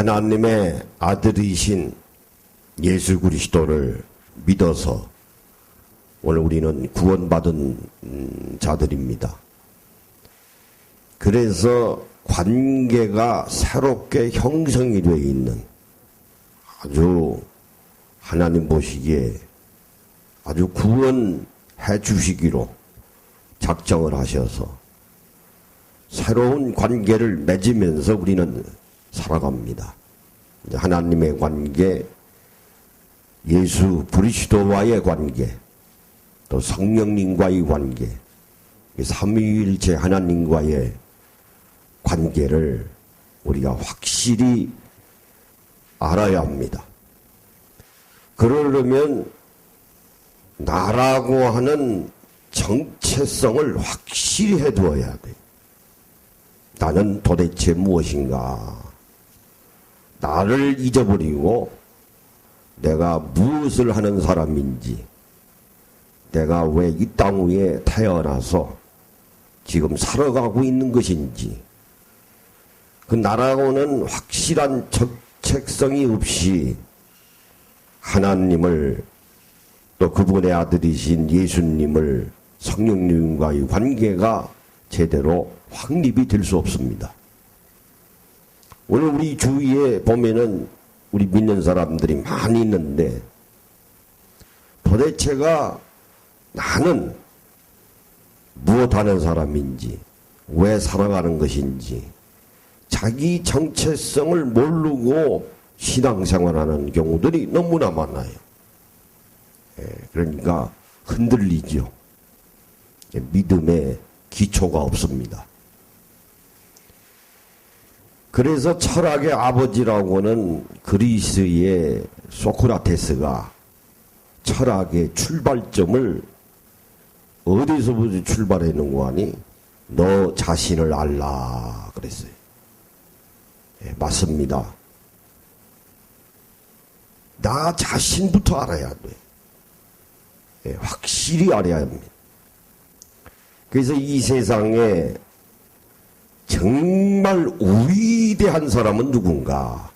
하나님의 아들이신 예수 그리스도를 믿어서 오늘 우리는 구원받은 자들입니다. 그래서 관계가 새롭게 형성이 되어 있는 아주 하나님 보시기에 아주 구원해 주시기로 작정을 하셔서 새로운 관계를 맺으면서 우리는 살아갑니다. 하나님의 관계, 예수 그리스도와의 관계, 또 성령님과의 관계, 삼위일체 하나님과의 관계를 우리가 확실히 알아야 합니다. 그러려면 나라고 하는 정체성을 확실히 해두어야 돼. 나는 도대체 무엇인가? 나를 잊어버리고 내가 무엇을 하는 사람인지, 내가 왜 이 땅 위에 태어나서 지금 살아가고 있는 것인지, 그 나라고는 확실한 정체성이 없이 하나님을 또 그분의 아들이신 예수님을 성령님과의 관계가 제대로 확립이 될 수 없습니다. 오늘 우리 주위에 보면은 우리 믿는 사람들이 많이 있는데 도대체가 나는 무엇하는 사람인지, 왜 살아가는 것인지 자기 정체성을 모르고 신앙생활하는 경우들이 너무나 많아요. 그러니까 흔들리죠. 믿음의 기초가 없습니다. 그래서 철학의 아버지라고는 그리스의 소크라테스가 철학의 출발점을 어디서부터 출발했는고 하니 너 자신을 알라 그랬어요. 맞습니다. 나 자신부터 알아야 돼. 확실히 알아야 합니다. 그래서 이 세상에 정말 위대한 사람은 누군가?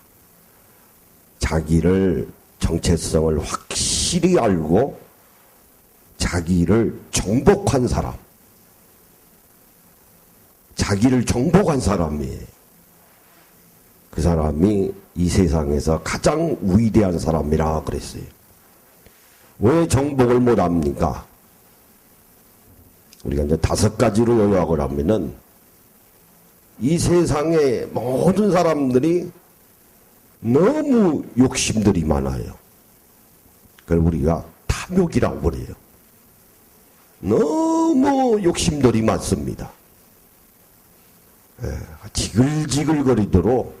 자기를 정체성을 확실히 알고 자기를 정복한 사람. 자기를 정복한 사람이에요. 그 사람이 이 세상에서 가장 위대한 사람이라 그랬어요. 왜 정복을 못합니까? 우리가 이제 5가지로 요약을 하면은 이 세상의 모든 사람들이 너무 욕심들이 많아요. 그걸 우리가 탐욕이라고 그래요. 너무 욕심들이 많습니다. 지글지글거리도록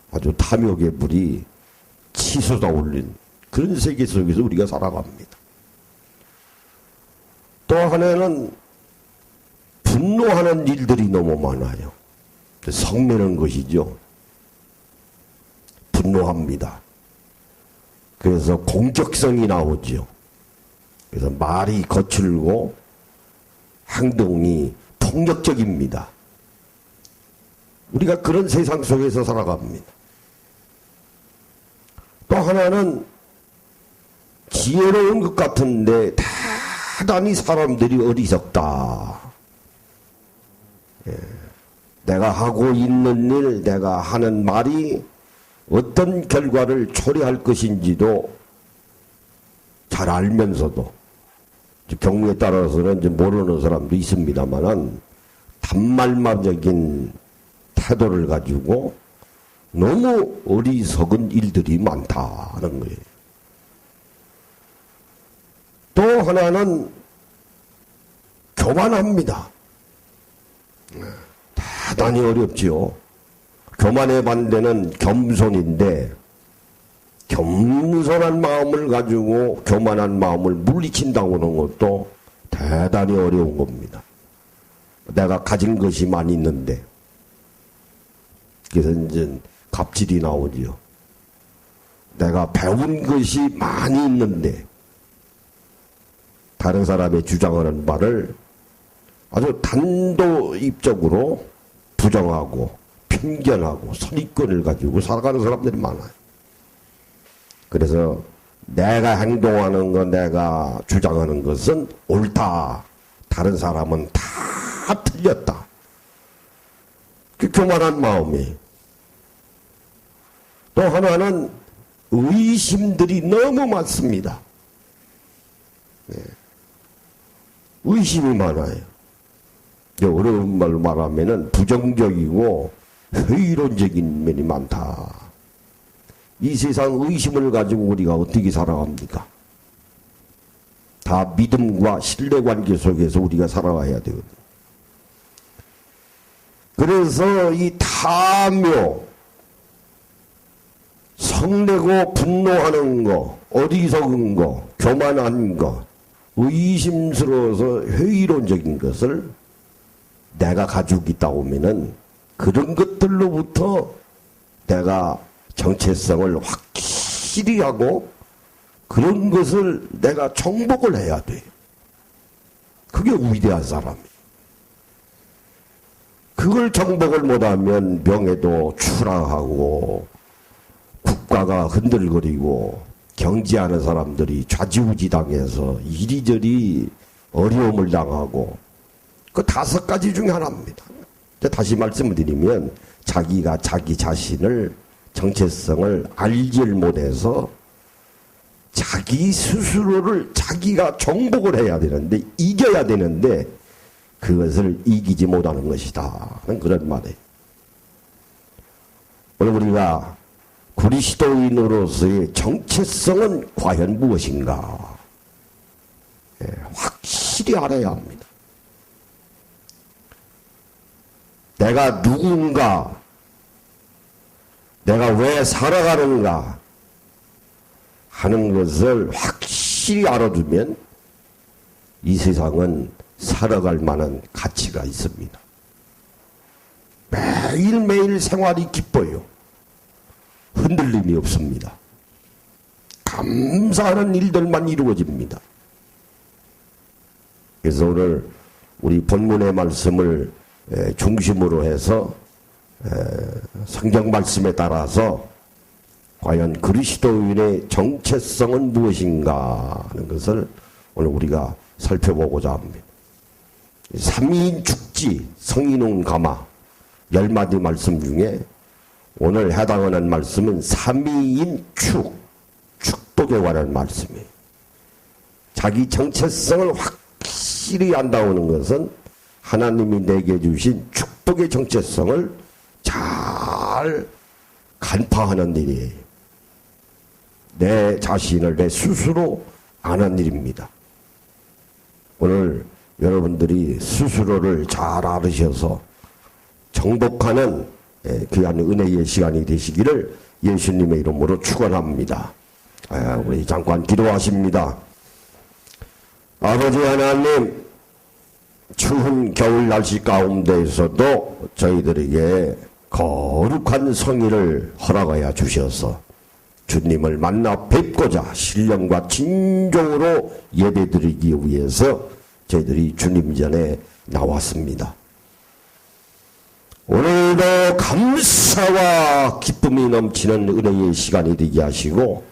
아주 탐욕의 불이 치솟아 올린 그런 세계 속에서 우리가 살아갑니다. 또 하나는 분노하는 일들이 너무 많아요. 성내는 것이죠. 분노합니다. 그래서 공격성이 나오죠. 그래서 말이 거칠고 행동이 폭력적입니다. 우리가 그런 세상 속에서 살아갑니다. 또 하나는 지혜로운 것 같은데 대단히 사람들이 어리석다. 내가 하고 있는 일, 내가 하는 말이 어떤 결과를 초래할 것인지도 잘 알면서도, 경우에 따라서는 이제 모르는 사람도 있습니다만은 단말마적인 태도를 가지고 너무 어리석은 일들이 많다는 거예요. 또 하나는 교만합니다. 대단히 어렵지요. 교만의 반대는 겸손인데 겸손한 마음을 가지고 교만한 마음을 물리친다고 하는 것도 대단히 어려운 겁니다. 내가 가진 것이 많이 있는데, 그래서 이제 갑질이 나오지요. 내가 배운 것이 많이 있는데 다른 사람의 주장하는 말을 아주 단도입적으로 부정하고 편견하고 선입견을 가지고 살아가는 사람들이 많아요. 그래서 내가 행동하는 것, 내가 주장하는 것은 옳다. 다른 사람은 다 틀렸다. 그 교만한 마음이. 또 하나는 의심들이 너무 많습니다. 의심이 많아요. 어려운 말로 말하면은 부정적이고 회의론적인 면이 많다. 이 세상 의심을 가지고 우리가 어떻게 살아갑니까? 다 믿음과 신뢰관계 속에서 우리가 살아가야 되거든요. 그래서 이 탐욕, 성내고 분노하는 거, 어리석은 거, 교만한 거, 의심스러워서 회의론적인 것을 내가 가지고 있다 보면은 그런 것들로부터 내가 정체성을 확실히 하고 그런 것을 내가 정복을 해야 돼. 그게 위대한 사람이에요. 그걸 정복을 못하면 명예도 추락하고 국가가 흔들거리고 경제하는 사람들이 좌지우지당해서 이리저리 어려움을 당하고 그 5가지 중에 하나입니다. 다시 말씀을 드리면 자기가 자기 자신을 정체성을 알지를 못해서 자기 스스로를 자기가 정복을 해야 되는데 이겨야 되는데 그것을 이기지 못하는 것이다. 그런 말이에요. 오늘 우리가 그리스도인으로서의 정체성은 과연 무엇인가? 확실히 알아야 합니다. 내가 누군가, 내가 왜 살아가는가 하는 것을 확실히 알아두면 이 세상은 살아갈 만한 가치가 있습니다. 매일매일 생활이 기뻐요. 흔들림이 없습니다. 감사하는 일들만 이루어집니다. 그래서 오늘 우리 본문의 말씀을 중심으로 해서 성경 말씀에 따라서 과연 그리스도인의 정체성은 무엇인가 하는 것을 오늘 우리가 살펴보고자 합니다. 삼위인 축지 성인웅 가마 10마디 말씀 중에 오늘 해당하는 말씀은 삼위인 축복에 관한 말씀이에요. 자기 정체성을 확실히 안다는 것은 하나님이 내게 주신 축복의 정체성을 잘 간파하는 일이에요. 내 자신을 내 스스로 아는 일입니다. 오늘 여러분들이 스스로를 잘 알으셔서 정복하는 귀한 은혜의 시간이 되시기를 예수님의 이름으로 축원합니다. 우리 잠깐 기도하십니다. 아버지 하나님, 추운 겨울 날씨 가운데에서도 저희들에게 거룩한 성의를 허락하여 주셔서 주님을 만나 뵙고자 신령과 진정으로 예배드리기 위해서 저희들이 주님 전에 나왔습니다. 오늘도 감사와 기쁨이 넘치는 은혜의 시간이 되게 하시고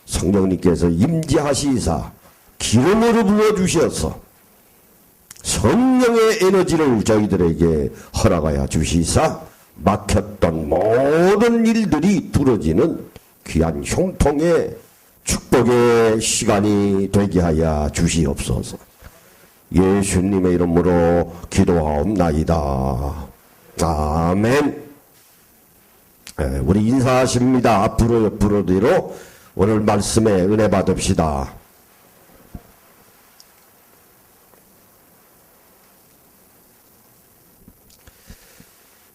성령님께서 임재하시사 기름으로 부어주셔서 성령의 에너지를 저희들에게 허락하여 주시사 막혔던 모든 일들이 두러지는 귀한 형통의 축복의 시간이 되게 하여 주시옵소서. 예수님의 이름으로 기도하옵나이다. 아멘. 우리 인사하십니다. 앞으로 옆으로 뒤로 오늘 말씀에 은혜 받읍시다.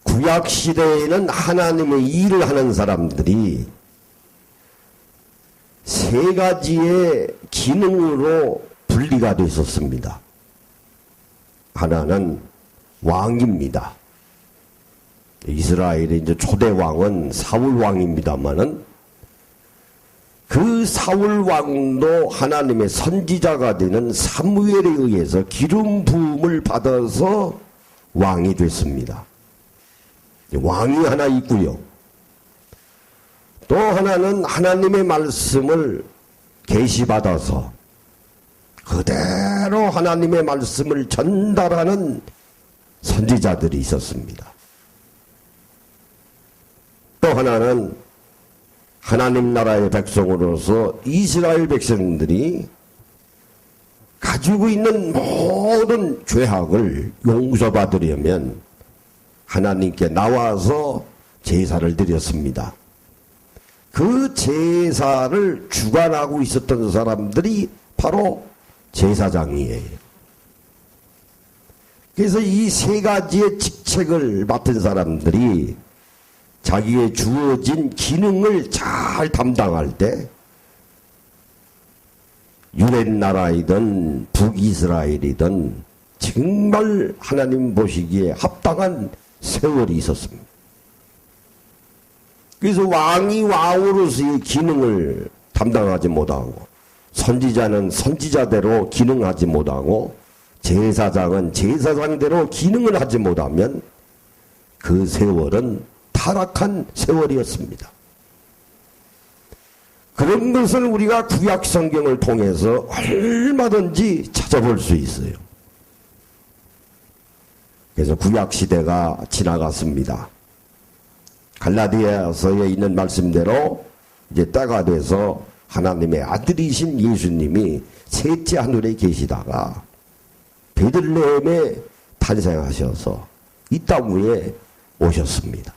구약 시대에는 하나님의 일을 하는 사람들이 3가지의 기능으로 분리가 되어 있었습니다. 하나는 왕입니다. 이스라엘의 이제 초대 왕은 사울 왕입니다만은 그 사울 왕도 하나님의 선지자가 되는 사무엘에 의해서 기름 부음을 받아서 왕이 됐습니다. 왕이 하나 있고요. 또 하나는 하나님의 말씀을 계시받아서 그대로 하나님의 말씀을 전달하는 선지자들이 있었습니다. 또 하나는 하나님 나라의 백성으로서 이스라엘 백성들이 가지고 있는 모든 죄악을 용서받으려면 하나님께 나와서 제사를 드렸습니다. 그 제사를 주관하고 있었던 사람들이 바로 제사장이에요. 그래서 이 세 가지의 직책을 맡은 사람들이 자기의 주어진 기능을 잘 담당할 때 유대 나라이든 북이스라엘이든 정말 하나님 보시기에 합당한 세월이 있었습니다. 그래서 왕이 왕으로서의 기능을 담당하지 못하고 선지자는 선지자대로 기능하지 못하고 제사장은 제사장대로 기능을 하지 못하면 그 세월은 타락한 세월이었습니다. 그런 것을 우리가 구약 성경을 통해서 얼마든지 찾아볼 수 있어요. 그래서 구약 시대가 지나갔습니다. 갈라디아서에 있는 말씀대로 이제 때가 돼서 하나님의 아들이신 예수님이 셋째 하늘에 계시다가 베들레헴에 탄생하셔서 이 땅 위에 오셨습니다.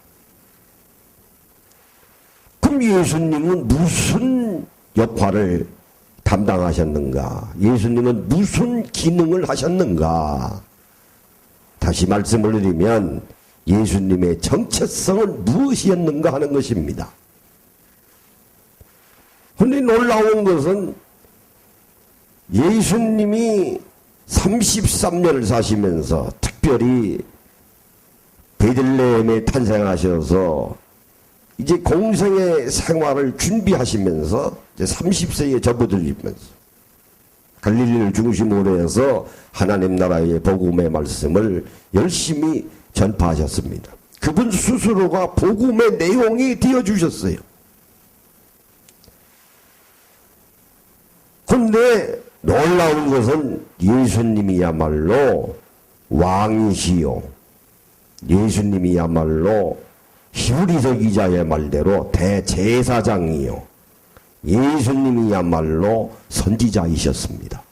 그럼 예수님은 무슨 역할을 담당하셨는가? 예수님은 무슨 기능을 하셨는가? 다시 말씀을 드리면 예수님의 정체성은 무엇이었는가 하는 것입니다. 그런데 놀라운 것은 예수님이 33년을 사시면서 특별히 베들레헴에 탄생하셔서 이제 공생의 생활을 준비하시면서 이제 30세에 접어들면서 갈릴리를 중심으로 해서 하나님 나라의 복음의 말씀을 열심히 전파하셨습니다. 그분 스스로가 복음의 내용이 되어주셨어요. 그런데 놀라운 것은 예수님이야말로 왕이시요, 예수님이야말로 히브리서 기자의 말대로 대제사장이요, 예수님이야말로 선지자이셨습니다.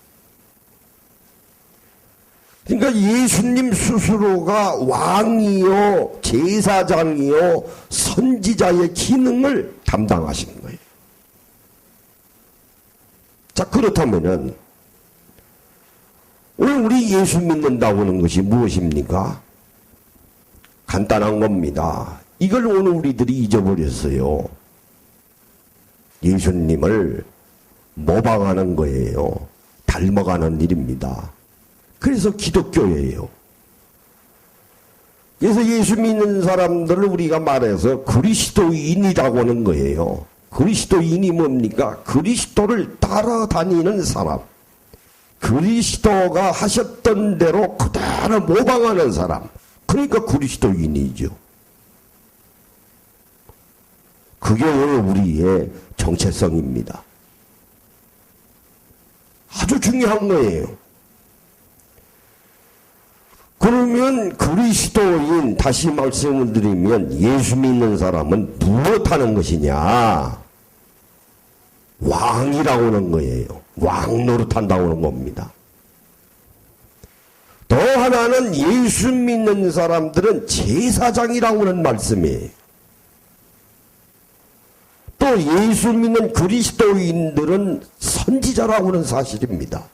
그러니까 예수님 스스로가 왕이요, 제사장이요, 선지자의 기능을 담당하신 거예요. 자, 그렇다면은 오늘 우리 예수 믿는다고 하는 것이 무엇입니까? 간단한 겁니다. 이걸 오늘 우리들이 잊어버렸어요. 예수님을 모방하는 거예요. 닮아가는 일입니다. 그래서 기독교예요. 그래서 예수 믿는 사람들을 우리가 말해서 그리스도인이라고 하는 거예요. 그리스도인이 뭡니까? 그리스도를 따라다니는 사람. 그리스도가 하셨던 대로 그대로 모방하는 사람. 그러니까 그리스도인이죠. 그게 오늘 우리의 정체성입니다. 아주 중요한 거예요. 그러면 그리스도인, 다시 말씀을 드리면 예수 믿는 사람은 무엇하는 것이냐? 왕이라고 하는 거예요. 왕 노릇한다고 하는 겁니다. 또 하나는 예수 믿는 사람들은 제사장이라고 하는 말씀이에요. 또 예수 믿는 그리스도인들은 선지자라고 하는 사실입니다.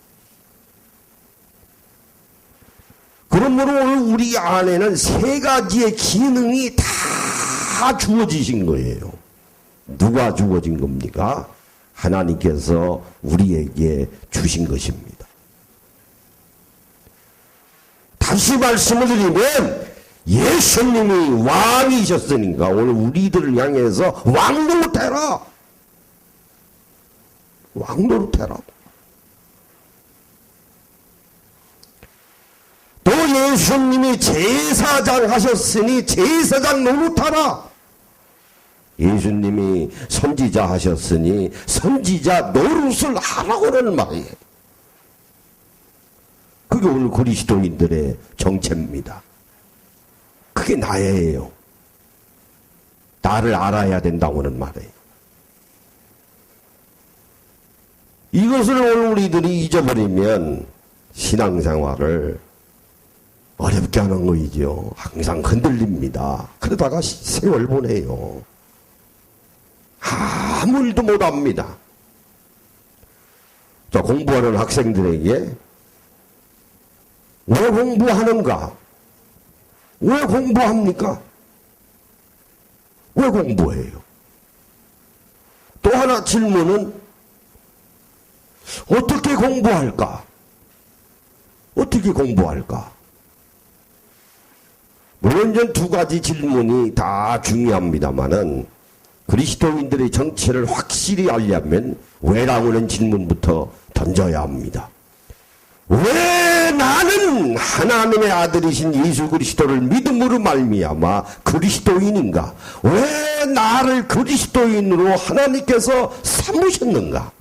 그러므로 오늘 우리 안에는 세 가지의 기능이 다 주어지신 거예요. 누가 주어진 겁니까? 하나님께서 우리에게 주신 것입니다. 다시 말씀을 드리면 예수님이 왕이셨으니까 오늘 우리들을 향해서 왕 노릇해라. 왕 노릇해라. 또 예수님이 제사장 하셨으니 제사장 노릇하라. 예수님이 선지자 하셨으니 선지자 노릇을 하라고는 말이에요. 그게 오늘 그리스도인들의 정체입니다. 그게 나예요. 나를 알아야 된다고는 말이에요. 이것을 오늘 우리들이 잊어버리면 신앙생활을 어렵게 하는 거이죠. 항상 흔들립니다. 그러다가 세월 보내요. 아무 일도 못합니다. 자, 공부하는 학생들에게 왜 공부하는가? 왜 공부합니까? 왜 공부해요? 또 하나 질문은 어떻게 공부할까? 어떻게 공부할까? 물론 이제 두 가지 질문이 다 중요합니다만은 그리스도인들의 정체를 확실히 알려면 왜라고 하는 질문부터 던져야 합니다. 왜 나는 하나님의 아들이신 예수 그리스도를 믿음으로 말미암아 그리스도인인가? 왜 나를 그리스도인으로 하나님께서 삼으셨는가?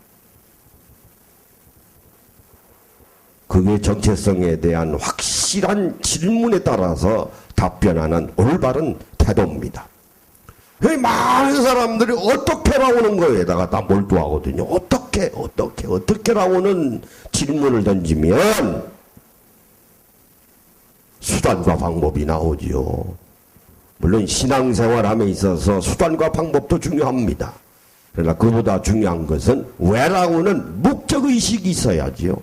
그게 정체성에 대한 확실한 질문에 따라서 답변하는 올바른 태도입니다. 많은 사람들이 어떻게라고는 거에다가 다 몰두하거든요. 어떻게라고는 질문을 던지면 수단과 방법이 나오지요. 물론 신앙생활함에 있어서 수단과 방법도 중요합니다. 그러나 그보다 중요한 것은 왜라고는 목적의식이 있어야지요.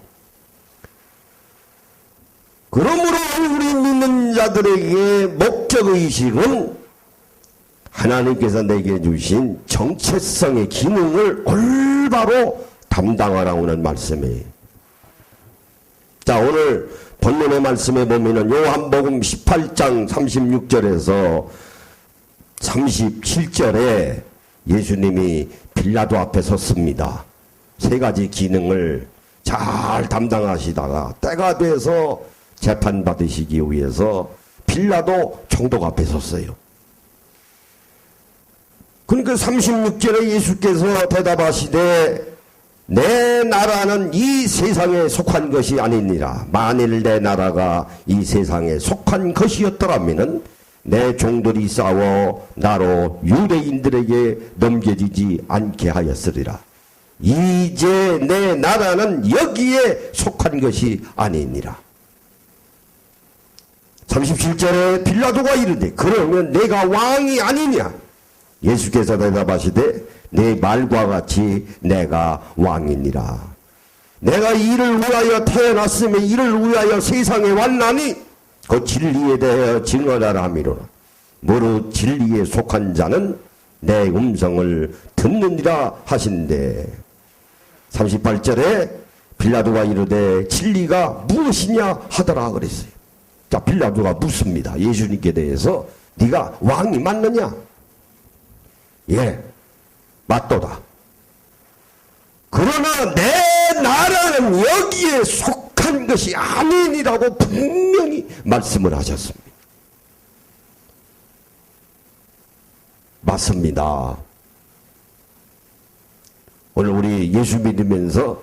그러므로 우리 믿는 자들에게 목적의식은 하나님께서 내게 주신 정체성의 기능을 올바로 담당하라고 하는 말씀이에요. 자, 오늘 본문의 말씀에 보면은 요한복음 18장 36절에서 37절에 예수님이 빌라도 앞에 섰습니다. 세 가지 기능을 잘 담당하시다가 때가 돼서 재판받으시기 위해서 빌라도 총독 앞에 섰어요. 그러니까 36절에 예수께서 대답하시되 내 나라는 이 세상에 속한 것이 아니니라. 만일 내 나라가 이 세상에 속한 것이었더라면 내 종들이 싸워 나로 유대인들에게 넘겨지지 않게 하였으리라. 이제 내 나라는 여기에 속한 것이 아니니라. 37절에 빌라도가 이르되 그러면 내가 왕이 아니냐? 예수께서 대답하시되 내 말과 같이 내가 왕이니라. 내가 이를 위하여 태어났으며 이를 위하여 세상에 왔나니 그 진리에 대하여 증언하라 함이로라. 무릇 진리에 속한 자는 내 음성을 듣느니라 하신대. 38절에 빌라도가 이르되 진리가 무엇이냐 하더라 그랬어요. 자, 빌라도가 묻습니다. 예수님께 대해서 네가 왕이 맞느냐? 예, 맞도다. 그러나 내 나라는 여기에 속한 것이 아니니라고 분명히 말씀을 하셨습니다. 맞습니다. 오늘 우리 예수 믿으면서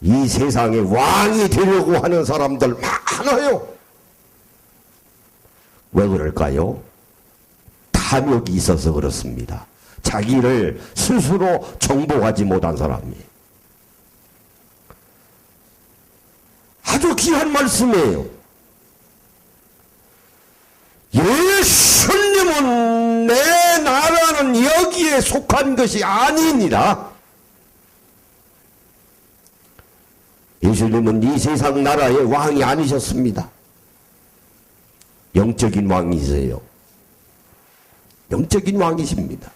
이 세상에 왕이 되려고 하는 사람들 많아요. 왜 그럴까요? 탐욕이 있어서 그렇습니다. 자기를 스스로 정복하지 못한 사람이. 아주 귀한 말씀이에요. 예수님은 내 나라는 여기에 속한 것이 아니니라. 예수님은 이 세상 나라의 왕이 아니셨습니다. 영적인 왕이세요. 영적인 왕이십니다.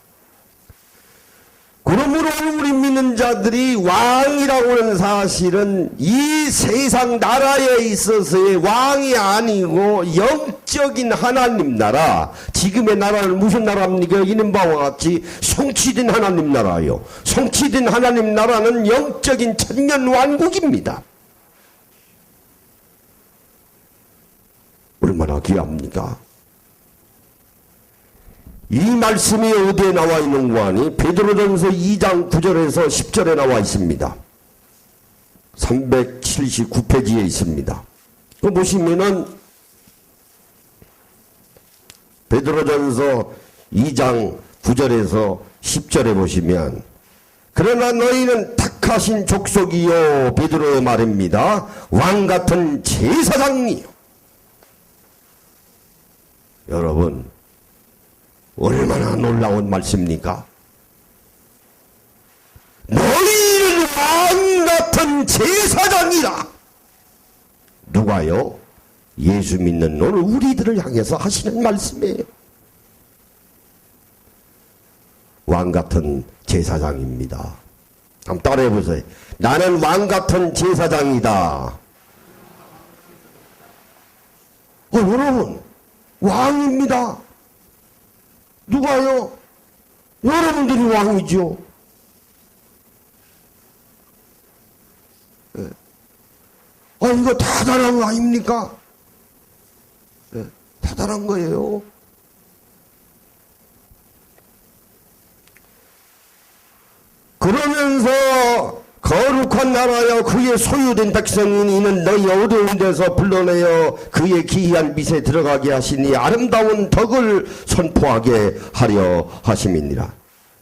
그러므로 우리 믿는 자들이 왕이라고 하는 사실은 이 세상 나라에 있어서의 왕이 아니고 영적인 하나님 나라, 지금의 나라는 무슨 나라입니까? 이는 바와 같이 성취된 하나님 나라요. 성취된 하나님 나라는 영적인 천년왕국입니다. 얼마나 귀합니까? 이 말씀이 어디에 나와 있는 거 아니? 베드로전서 2장 9절에서 10절에 나와 있습니다. 379페이지에 있습니다. 그 보시면은 베드로전서 2장 9절에서 10절에 보시면 그러나 너희는 택하신 족속이요, 베드로의 말입니다. 왕같은 제사장이요. 여러분, 얼마나 놀라운 말씀입니까? 너희는 왕같은 제사장이라. 누가요? 예수 믿는 오늘 우리들을 향해서 하시는 말씀이에요. 왕같은 제사장입니다. 한번 따라해보세요. 나는 왕같은 제사장이다. 여러분, 왕입니다. 누가요? 여러분들이 왕이죠. 네. 이거 대단한 거 아닙니까? 네. 대단한 거예요. 그러면서 거룩한 나라여 그의 소유된 백성인 이는 너희 어두운 데서 불러내어 그의 기이한 빛에 들어가게 하시니 아름다운 덕을 선포하게 하려 하심이니라.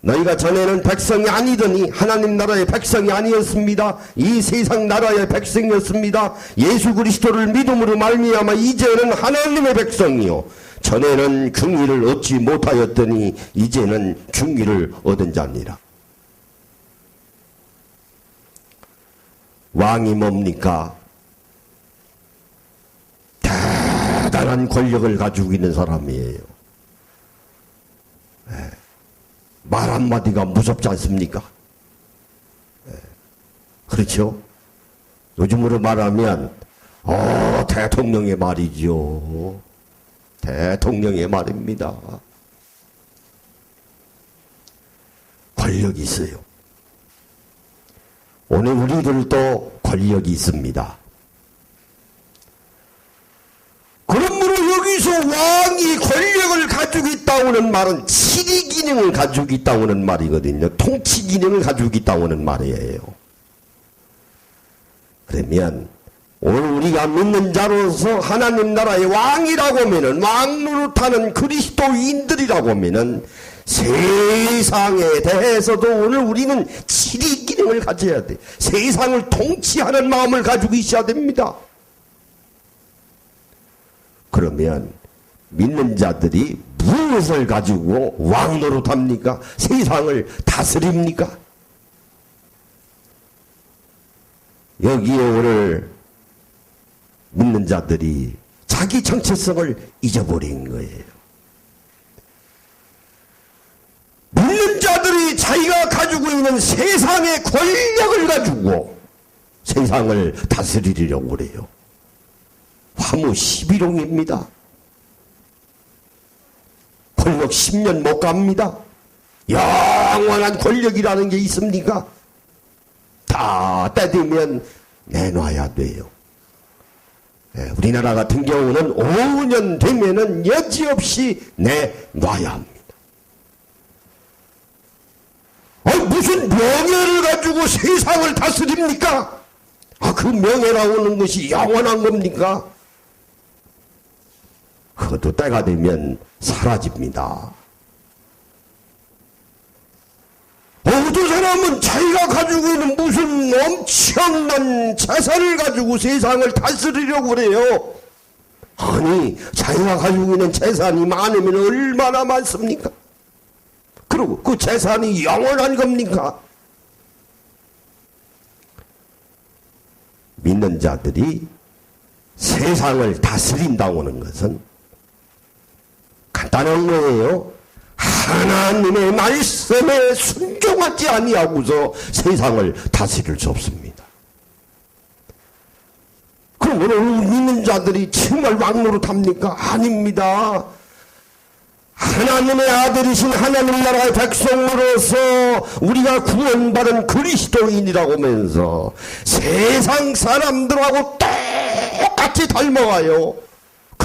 너희가 전에는 백성이 아니더니 하나님 나라의 백성이 아니었습니다. 이 세상 나라의 백성이었습니다. 예수 그리스도를 믿음으로 말미암아 이제는 하나님의 백성이요 전에는 긍휼을 얻지 못하였더니 이제는 긍휼을 얻은 자니라. 왕이 뭡니까? 대단한 권력을 가지고 있는 사람이에요. 네. 말 한마디가 무섭지 않습니까? 네. 그렇죠? 요즘으로 말하면 대통령의 말이죠. 대통령의 말입니다. 권력이 있어요. 오늘 우리들도 권력이 있습니다. 그러므로 여기서 왕이 권력을 가지고 있다고는 말은 치리 기능을 가지고 있다고는 말이거든요. 통치 기능을 가지고 있다고는 말이에요. 그러면 오늘 우리가 믿는 자로서 하나님 나라의 왕이라고 하면은 왕 노릇하는 그리스도인들이라고 하면은 세상에 대해서도 오늘 우리는 치리 기능을 가져야 돼. 세상을 통치하는 마음을 가지고 있어야 됩니다. 그러면 믿는 자들이 무엇을 가지고 왕 노릇합니까? 세상을 다스립니까? 여기에 오늘 믿는 자들이 자기 정체성을 잊어버린 거예요. 믿는 자들이 자기가 가지고 있는 세상의 권력을 가지고 세상을 다스리려고 그래요. 화무 11홍입니다. 권력 10년 못 갑니다. 영원한 권력이라는 게 있습니까? 다 때되면 내놔야 돼요. 우리나라 같은 경우는 5년 되면은 여지없이 내놔야 합니다. 무슨 명예를 가지고 세상을 다스립니까? 그 명예라고 하는 것이 영원한 겁니까? 그것도 때가 되면 사라집니다. 어떤 사람은 자기가 가지고 있는 무슨 엄청난 재산을 가지고 세상을 다스리려고 그래요. 아니, 자기가 가지고 있는 재산이 많으면 얼마나 많습니까? 그리고 그 재산이 영원한 겁니까? 믿는 자들이 세상을 다스린다고 하는 것은 간단한 거예요. 하나님의 말씀에 순종하지 아니하고서 세상을 다스릴 수 없습니다. 그럼 오늘 믿는 자들이 정말 왕노릇합니까? 아닙니다. 하나님의 아들이신 하나님 나라의 백성으로서 우리가 구원받은 그리스도인이라고 하면서 세상 사람들하고 똑같이 닮아가요.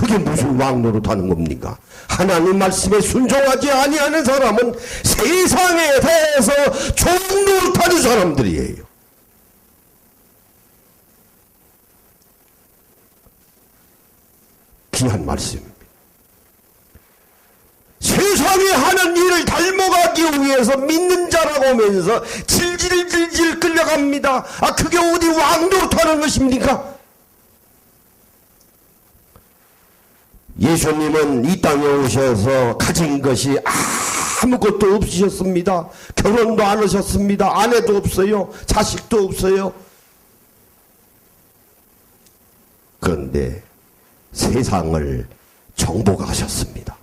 그게 무슨 왕노릇하는 겁니까? 하나님 말씀에 순종하지 아니하는 사람은 세상에 대해서 종노릇하는 사람들이에요. 귀한 말씀입니다. 세상에 하는 일을 닮아가기 위해서 믿는 자라고 하면서 질질질질 끌려갑니다. 아, 그게 어디 왕노릇하는 것입니까? 예수님은 이 땅에 오셔서 가진 것이 아무것도 없으셨습니다. 결혼도 안 하셨습니다. 아내도 없어요. 자식도 없어요. 그런데 세상을 정복하셨습니다.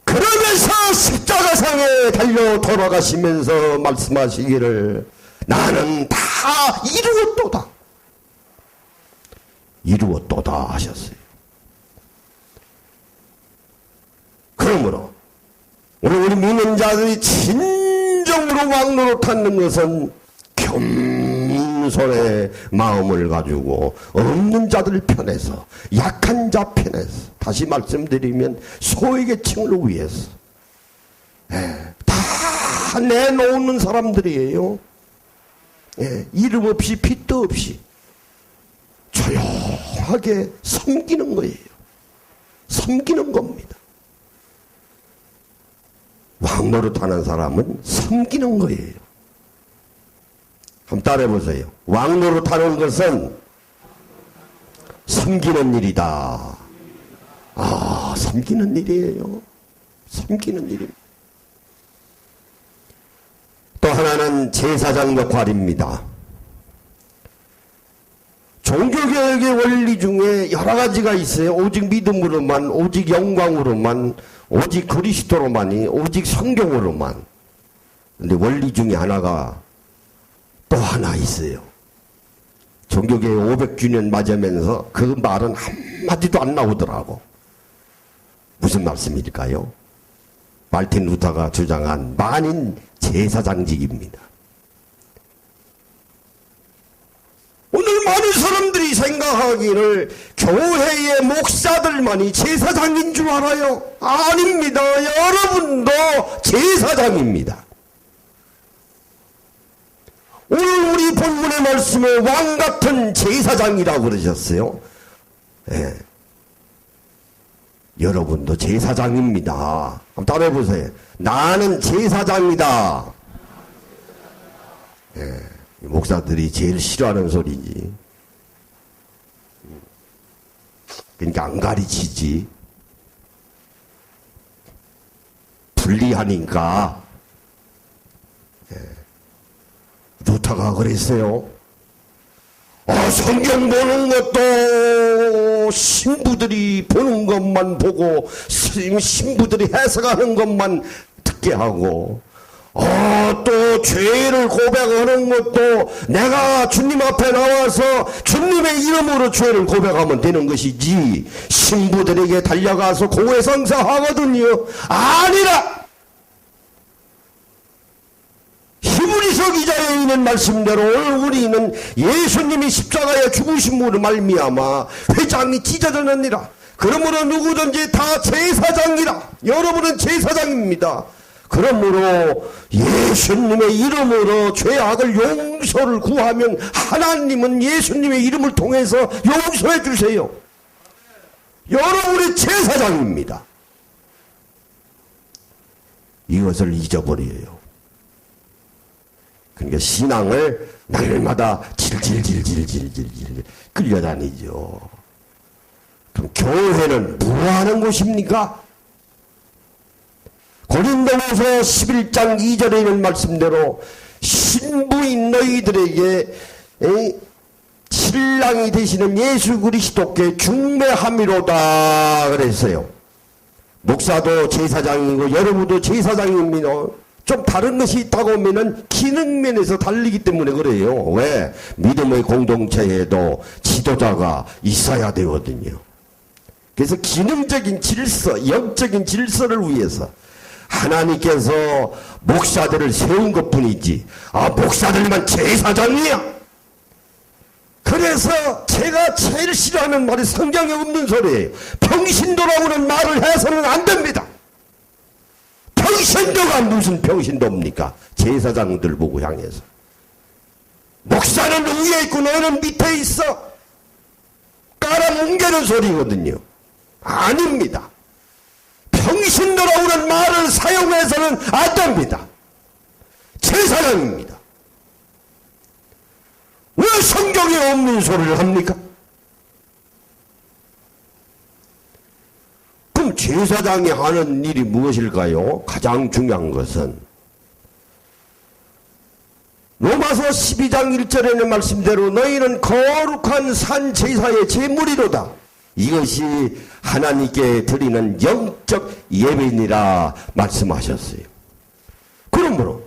그러면서 십자가상에 달려 돌아가시면서 말씀하시기를 나는 다 이루었도다. 이루었도다 하셨어요. 그러므로 오늘 우리 믿는 자들이 진정으로 왕노릇하는 것은 겸손의 마음을 가지고 없는 자들 편에서, 약한 자 편에서, 다시 말씀드리면 소외계층을 위해서 다 내놓는 사람들이에요. 이름 없이 빚도 없이 조용하게 섬기는 거예요. 섬기는 겁니다. 왕노릇하는 사람은 섬기는 거예요. 한번 따라해보세요. 왕노릇하는 것은 섬기는 일이다. 아, 섬기는 일이에요. 섬기는 일입니다. 또 하나는 제사장 역할입니다. 종교개혁의 원리 중에 여러 가지가 있어요. 오직 믿음으로만, 오직 영광으로만, 오직 그리스도로만이, 오직 성경으로만. 근데 원리 중에 하나가 또 하나 있어요. 종교개혁 500주년 맞으면서 그 말은 한마디도 안 나오더라고. 무슨 말씀일까요? 말틴 루터가 주장한 만인 제사장직입니다. 오늘 많은 사람들이 생각하기를 교회의 목사들만이 제사장인 줄 알아요. 아닙니다. 여러분도 제사장입니다. 오늘 우리 본문의 말씀에 왕같은 제사장이라고 그러셨어요. 여러분도 제사장입니다. 한번 따라해보세요. 나는 제사장이다. 목사들이 제일 싫어하는 소리지. 그러니까 안 가르치지. 불리하니까. 루터가 그랬어요. 성경 보는 것도 신부들이 보는 것만 보고 신부들이 해석하는 것만 듣게 하고 또 죄를 고백하는 것도 내가 주님 앞에 나와서 주님의 이름으로 죄를 고백하면 되는 것이지 신부들에게 달려가서 고해성사하거든요. 아니라 히브리서 기자에 있는 말씀대로 오늘 우리는 예수님이 십자가에 죽으심으로 말미암아 회장이 찢어졌느니라. 그러므로 누구든지 다 제사장이라. 여러분은 제사장입니다. 그러므로 예수님의 이름으로 죄악을 용서를 구하면 하나님은 예수님의 이름을 통해서 용서해 주세요. 여러분의 제사장입니다. 이것을 잊어버려요. 그러니까 신앙을 날마다 질질질질질질 끌려다니죠. 그럼 교회는 뭐 하는 곳입니까? 고린도후서 11장 2절에 있는 말씀대로 신부인 너희들에게 신랑이 되시는 예수 그리스도께 중매함이로다 그랬어요. 목사도 제사장이고 여러분도 제사장입니다. 좀 다른 것이 있다고 하면은 기능면에서 다르기 때문에 그래요. 왜? 믿음의 공동체에도 지도자가 있어야 되거든요. 그래서 기능적인 질서, 영적인 질서를 위해서 하나님께서 목사들을 세운 것 뿐이지 목사들만 제사장이야. 그래서 그래서 제가 제일 싫어하는 말이 성경에 없는 소리예요. 평신도라고는 말을 해서는 안 됩니다. 평신도가 무슨 평신도입니까? 제사장들 보고 향해서. 목사는 위에 있고 너는 밑에 있어. 깔아뭉개는 소리거든요. 아닙니다. 평신도라고는 말을 사용해서는 안 됩니다. 제사장입니다. 왜 성경에 없는 소리를 합니까? 그럼 제사장이 하는 일이 무엇일까요? 가장 중요한 것은 로마서 12장 1절에는 말씀대로 너희는 거룩한 산 제사의 제물이로다. 이것이 하나님께 드리는 영적 예배니라 말씀하셨어요. 그러므로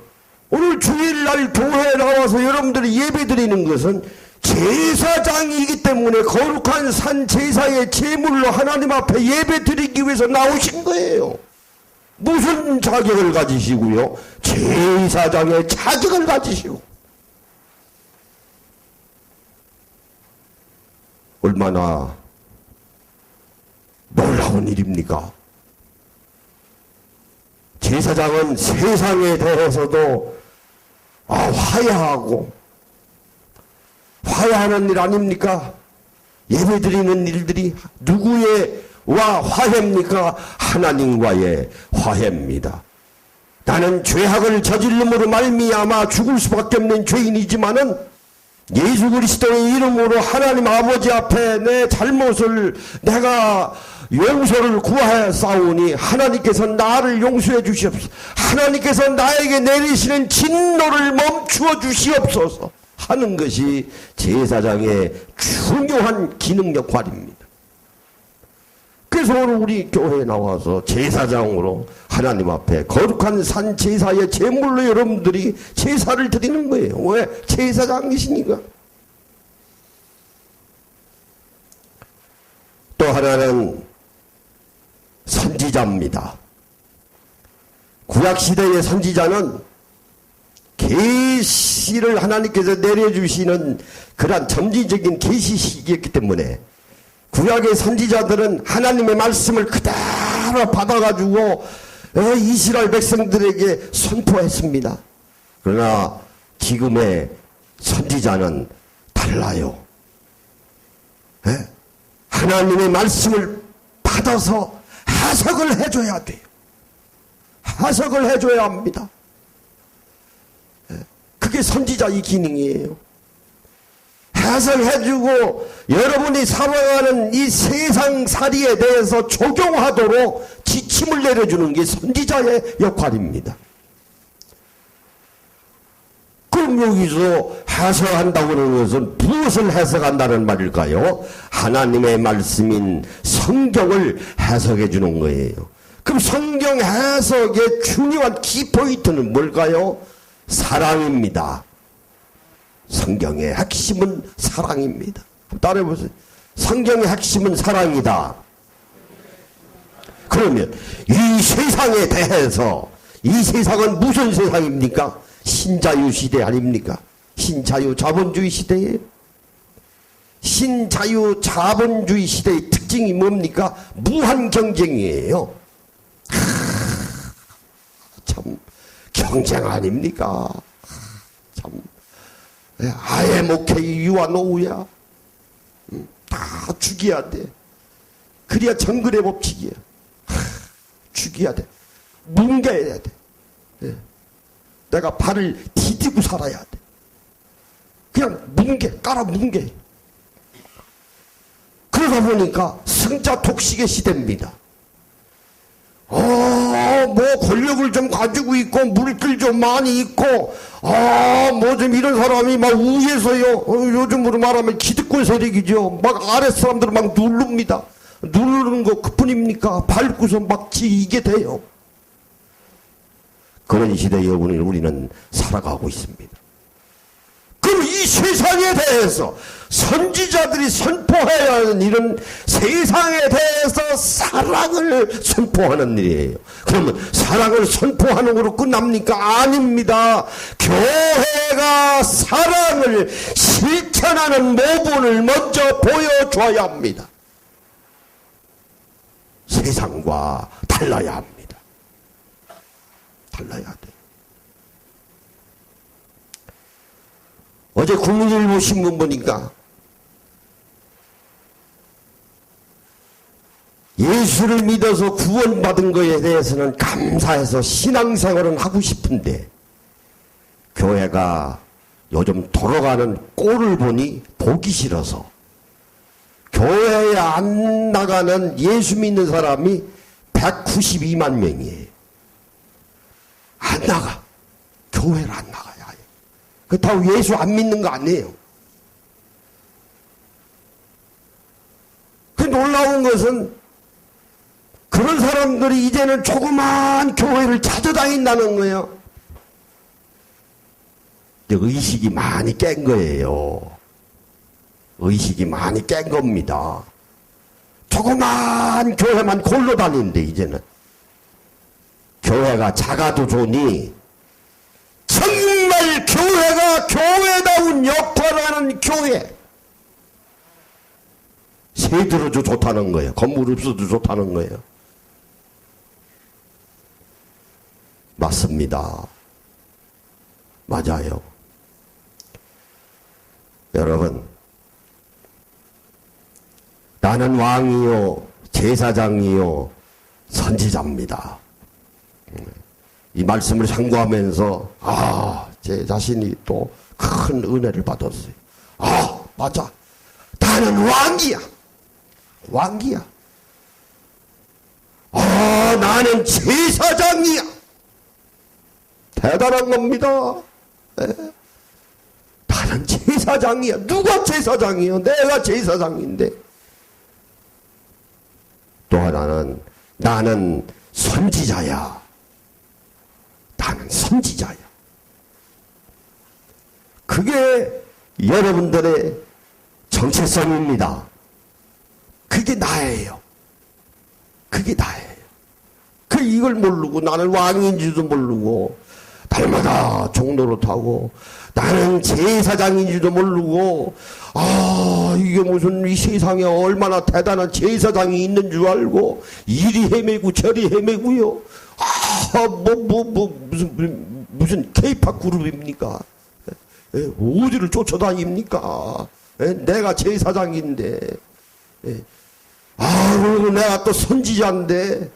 오늘 주일날 교회에 나와서 여러분들이 예배 드리는 것은 제사장이기 때문에 거룩한 산 제사의 제물로 하나님 앞에 예배 드리기 위해서 나오신 거예요. 무슨 자격을 가지시고요? 제사장의 자격을 가지시고. 얼마나 놀라운 일입니까? 제사장은 세상에 대해서도 화해하고 화해하는 일 아닙니까? 예배드리는 일들이 누구의와 화해입니까? 하나님과의 화해입니다. 나는 죄악을 저질름으로 말미암아 죽을 수밖에 없는 죄인이지만은 예수 그리스도의 이름으로 하나님 아버지 앞에 내 잘못을 내가 용서를 구하여 싸우니 하나님께서 나를 용서해 주시옵소서. 하나님께서 나에게 내리시는 진노를 멈추어 주시옵소서 하는 것이 제사장의 중요한 기능 역할입니다. 그래서 오늘 우리 교회에 나와서 제사장으로 하나님 앞에 거룩한 산 제사의 제물로 여러분들이 제사를 드리는 거예요. 왜? 제사장이시니까. 또 하나는 선지자입니다. 구약시대의 선지자는 계시를 하나님께서 내려주시는 그러한 점진적인 계시이기 때문에 구약의 선지자들은 하나님의 말씀을 그대로 받아가지고 이스라엘 백성들에게 선포했습니다. 그러나 지금의 선지자는 달라요. 하나님의 말씀을 받아서 해석을 해줘야 돼요. 해석을 해줘야 합니다. 그게 선지자의 기능이에요. 해석해주고 여러분이 살아가는 이 세상살이에 대해서 적용하도록 지침을 내려주는 게 선지자의 역할입니다. 그럼 여기서 해석한다고 하는 것은 무엇을 해석한다는 말일까요? 하나님의 말씀인 성경을 해석해 주는 거예요. 그럼 성경 해석의 중요한 키포인트는 뭘까요? 사랑입니다. 성경의 핵심은 사랑입니다. 따라해보세요. 성경의 핵심은 사랑이다. 그러면 이 세상에 대해서 이 세상은 무슨 세상입니까? 신자유 시대 아닙니까? 신자유 자본주의 시대예요. 신자유 자본주의 시대의 특징이 뭡니까? 무한 경쟁이에요. 참 경쟁 아닙니까? 참 아예 목회 유아 노후야. 다 죽여야 돼. 그래야 정글의 법칙이야. 죽여야 돼. 뭉개야 돼. 내가 발을 디디고 살아야 돼. 그냥 깔아 뭉개. 그러다 보니까 승자 독식의 시대입니다. 뭐 권력을 좀 가지고 있고 물길 좀 많이 있고 뭐 좀 이런 사람이 막 위에서요 요즘으로 말하면 기득권 세력이죠. 막 아래 사람들을 막 누릅니다. 누르는 거 그뿐입니까? 밟고서 막 이게 돼요. 그런 시대에 우리는 살아가고 있습니다. 그럼 바로 이 세상에 대해서 선지자들이 선포해야 하는 일은 세상에 대해서 사랑을 선포하는 일이에요. 그러면 사랑을 선포하는 거로 끝납니까? 아닙니다. 교회가 사랑을 실천하는 모본을 먼저 보여줘야 합니다. 세상과 달라야 합니다. 달라야 돼. 어제 국민일보 신문 보니까 예수를 믿어서 구원받은 것에 대해서는 감사해서 신앙생활은 하고 싶은데 교회가 요즘 돌아가는 꼴을 보니 보기 싫어서 교회에 안 나가는 예수 믿는 사람이 192만 명이에요. 안 나가. 교회를 안 나가요. 그렇다고 예수 안 믿는 거 아니에요. 그 놀라운 것은 그런 사람들이 이제는 조그만 교회를 찾아다닌다는 거예요. 의식이 많이 깬 거예요. 의식이 많이 깬 겁니다. 조그만 교회만 골로 다니는데 이제는 교회가 작아도 좋으니 정말 교회가 교회다운 역할을 하는 교회. 새 들어도 좋다는 거예요. 건물 없어도 좋다는 거예요. 맞습니다. 맞아요. 여러분, 나는 왕이요 제사장이요 선지자입니다. 이 말씀을 상고하면서 제 자신이 또 큰 은혜를 받았어요. 맞아. 나는 왕이야. 왕이야. 나는 제사장이야. 대단한 겁니다. 네. 나는 제사장이야. 누가 제사장이야? 내가 제사장인데. 또 하나는 나는 선지자야. 나는 선지자야. 그게 여러분들의 정체성입니다. 그게 나예요. 그게 나예요. 이걸 모르고 나는 왕인지도 모르고 달마다 종로로 타고 나는 제사장인지도 모르고 이게 무슨 이 세상에 얼마나 대단한 제사장이 있는 줄 알고 이리 헤매고 저리 헤매고요. 무슨 K-팝 그룹입니까? 어디를 쫓아다닙니까? 내가 제사장인데 그리고 내가 또 선지자인데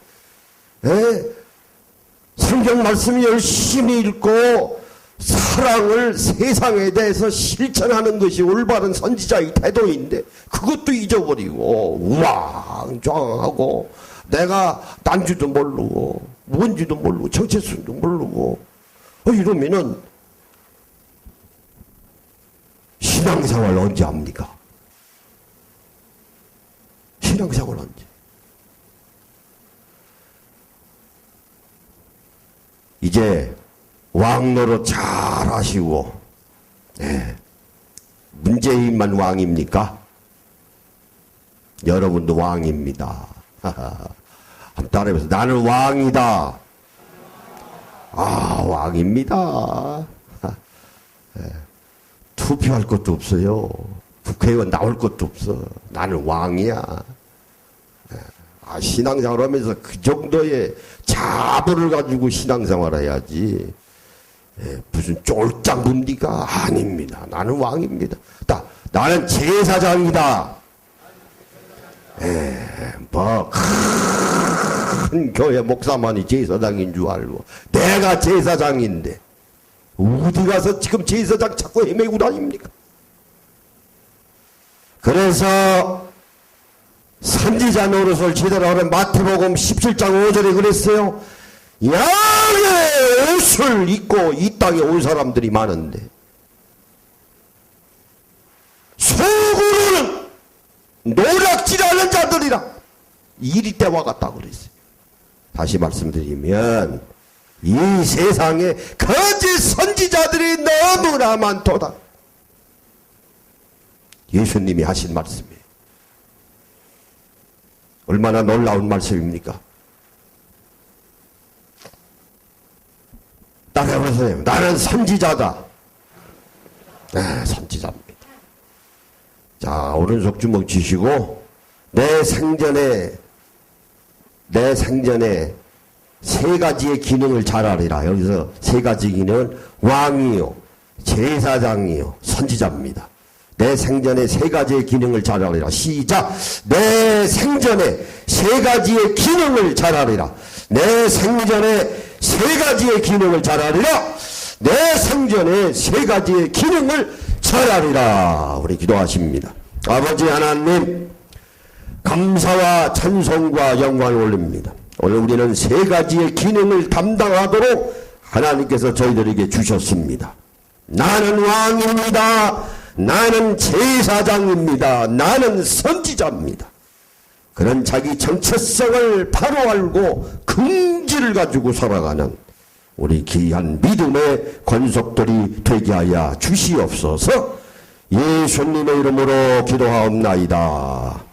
성경 말씀 열심히 읽고 사랑을 세상에 대해서 실천하는 것이 올바른 선지자의 태도인데 그것도 잊어버리고 우왕좌왕하고 내가 딴지도 모르고 뭔지도 모르고 정체성도 모르고 이러면은 신앙생활 언제 합니까? 신앙생활 언제? 이제 왕노릇 잘 하시고 문재인만 왕입니까? 여러분도 왕입니다. 한번 따라해보세요. 나는 왕이다. 왕입니다. 투표할 것도 없어요. 국회의원 나올 것도 없어. 나는 왕이야. 신앙생활 하면서 그 정도의 자부를 가지고 신앙생활 해야지. 무슨 쫄짱부입니까? 아닙니다. 나는 왕입니다. 나는 제사장이다. 큰 교회 목사만이 제사장인 줄 알고 내가 제사장인데 어디 가서 지금 제사장 찾고 헤매고 다닙니까? 그래서 선지자 노릇을 제대로 하는 마태복음 17장 5절에 그랬어요. 양의 옷을 입고 이 땅에 온 사람들이 많은데 속으로는 노략질하는 자들이라 이리 때와 같다 그랬어요. 다시 말씀드리면 이 세상에 거짓 선지자들이 너무나 많도다. 예수님이 하신 말씀이에요. 얼마나 놀라운 말씀입니까? 따라해보세요. 나는 선지자다. 네, 선지자입니다. 자, 오른손 주먹 쥐시고 내 생전에 세 가지의 기능을 잘 알아라. 여기서 세 가지 기능은 왕이요, 제사장이요, 선지자입니다. 내 생전에 세 가지의 기능을 잘 알아라. 시작. 내 생전에 세 가지의 기능을 잘 알아라. 내 생전에 세 가지의 기능을 잘 알아라. 내 생전에 세 가지의 기능을 잘 알아라. 우리 기도하십니다. 아버지 하나님, 감사와 찬송과 영광을 올립니다. 오늘 우리는 세 가지의 기능을 담당하도록 하나님께서 저희들에게 주셨습니다. 나는 왕입니다. 나는 제사장입니다. 나는 선지자입니다. 그런 자기 정체성을 바로 알고 긍지를 가지고 살아가는 우리 귀한 믿음의 권속들이 되게 하여 주시옵소서. 예수님의 이름으로 기도하옵나이다.